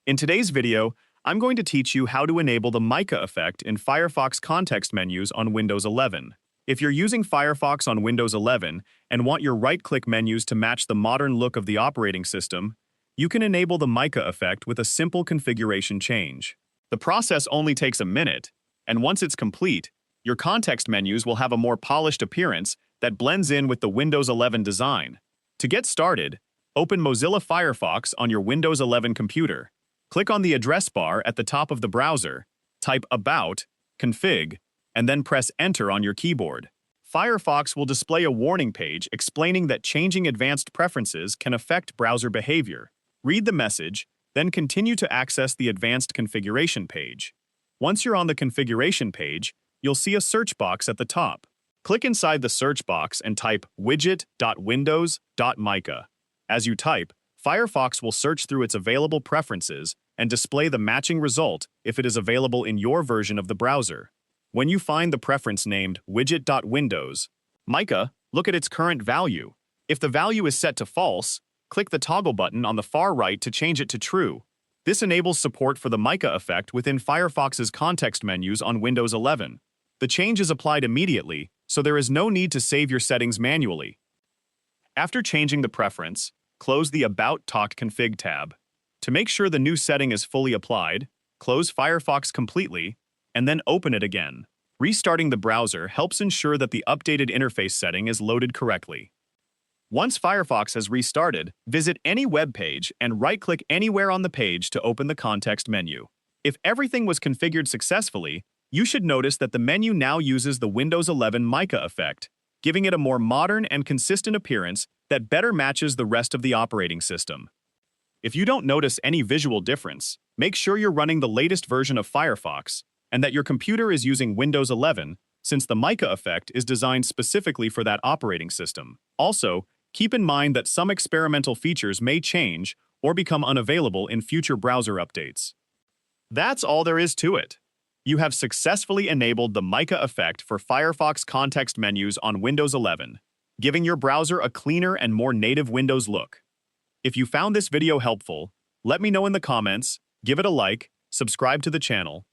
In today's video, I'm going to teach you how to enable the Mica effect in Firefox context menus on Windows 11. If you're using Firefox on Windows 11 and want your right-click menus to match the modern look of the operating system, you can enable the Mica effect with a simple configuration change. The process only takes a minute, and once it's complete, your context menus will have a more polished appearance that blends in with the Windows 11 design. To get started, open Mozilla Firefox on your Windows 11 computer. Click on the address bar at the top of the browser, type About, Config, and then press Enter on your keyboard. Firefox will display a warning page explaining that changing advanced preferences can affect browser behavior. Read the message, then continue to access the advanced configuration page. Once you're on the configuration page, you'll see a search box at the top. Click inside the search box and type widget.windows.mica. As you type, Firefox will search through its available preferences and display the matching result if it is available in your version of the browser. When you find the preference named widget.windows, Mica, look at its current value. If the value is set to false, click the toggle button on the far right to change it to true. This enables support for the Mica effect within Firefox's context menus on Windows 11. The change is applied immediately, so there is no need to save your settings manually. After changing the preference, close the About Talk Config tab. To make sure the new setting is fully applied, close Firefox completely, and then open it again. Restarting the browser helps ensure that the updated interface setting is loaded correctly. Once Firefox has restarted, visit any web page and right-click anywhere on the page to open the context menu. If everything was configured successfully, you should notice that the menu now uses the Windows 11 Mica effect, giving it a more modern and consistent appearance that better matches the rest of the operating system. If you don't notice any visual difference, make sure you're running the latest version of Firefox and that your computer is using Windows 11, since the Mica effect is designed specifically for that operating system. Also, keep in mind that some experimental features may change or become unavailable in future browser updates. That's all there is to it. You have successfully enabled the Mica effect for Firefox context menus on Windows 11, giving your browser a cleaner and more native Windows look. If you found this video helpful, let me know in the comments, give it a like, subscribe to the channel,